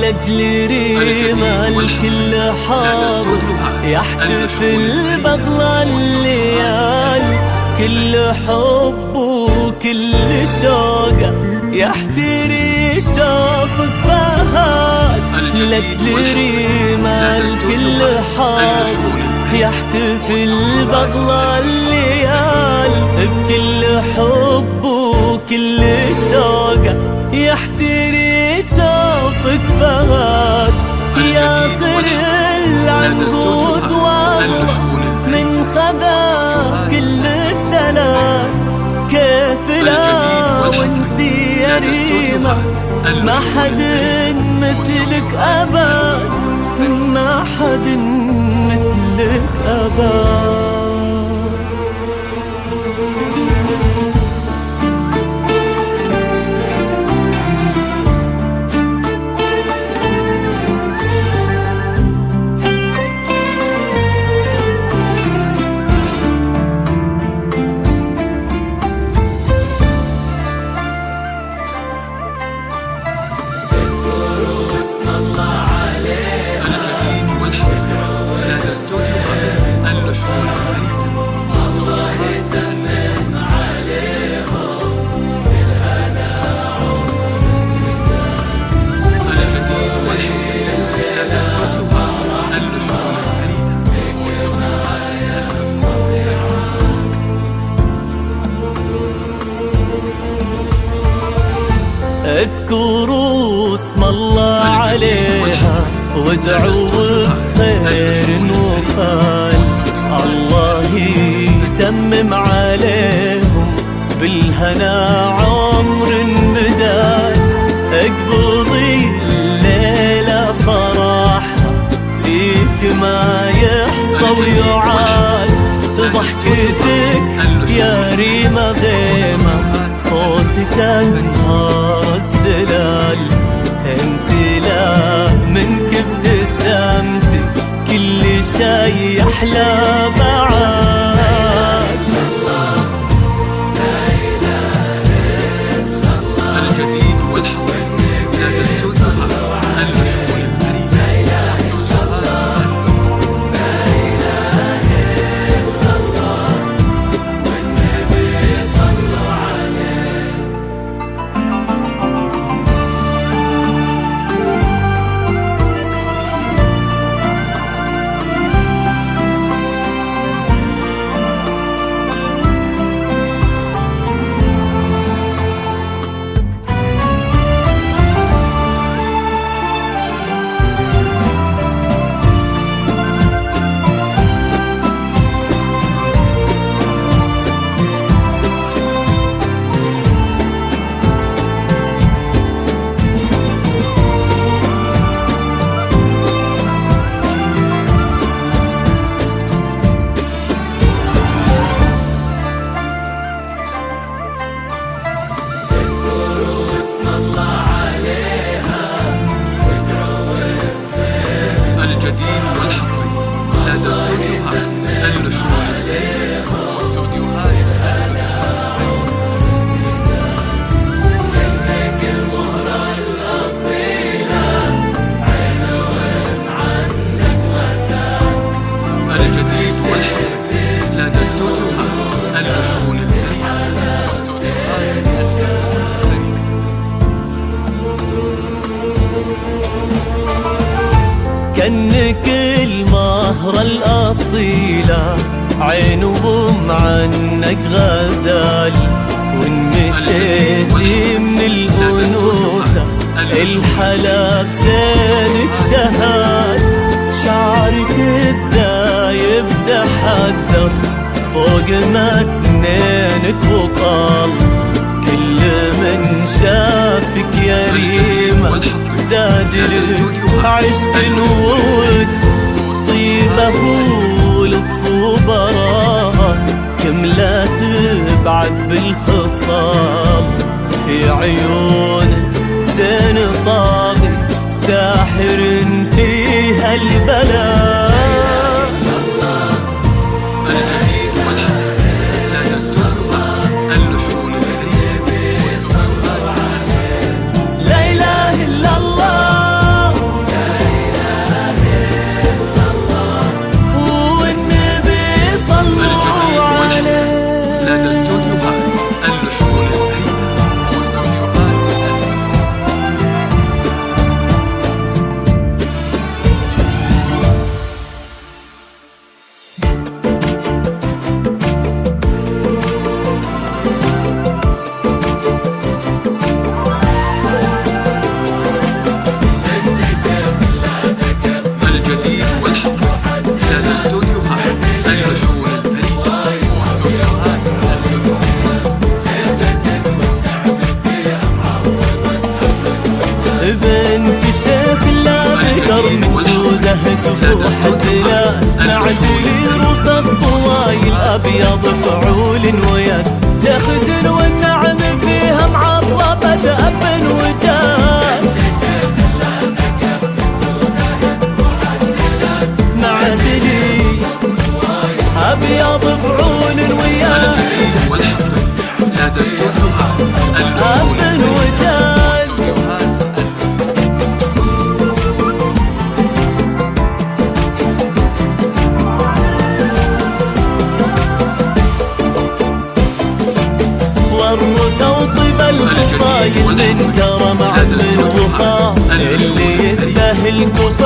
لأجل ريما الكل حاضر يحتفل بأغلى الليال، كل حب وكل شوقه يحتري شوفك بهال. لأجل ريما الكل حاضر يحتفل بأغلى الليال، بكل حب وكل شوقه يحتري شوفك بهال. يا خير العنقود واغلى من خذا كل الدلال، كيف لا وانتي يا ريما ما حد مثلك أبد، ما حد مثلك أبد. اذكروا اسم الله عليها وادعوا بخير وخير، الله يتمم عليهم بالهنا عمر بدال. اقبضي الليلة فرحها فيك ما يحصى ويعاد، ضحكتك يا ريما غيمة صوتك انهار الزلال. انت لا منك ابتسامتك كل شي احلى بعاد. الجديد والحصري لا تستودعها اللحون الفريدة. الجديد والحصري لدى استوديوهات اللحون الفريدة واستوديوهات منك المهرة الأصيلة عنوان عنك غزال. الجديد والحصري لدى استوديوهات اللحون الفريدة واستوديوهات كأنك المهرة الأصيلة عين وبم عنك غزال، وإن مشيتي من الأنوثة الحلا بزينك شهاد. شعرك الدايب تحدر فوق متنينك وقال، كل من شافك يا ريما زاد لك عشق وود. طيبه ولطف وبراءة كم لا تبعد بالخصال، في عيونك زين طاغي ساحر فيها البلاء. لا إله إلا الله أبيض فعول ويد جخد والنعم فيها معظمة أب وجاد معدلي أبيض فعول ويد لدى استوديوهات أب وجاد ورث وطب الخصايل من كرم عم وخال اللي يستاهل كفاية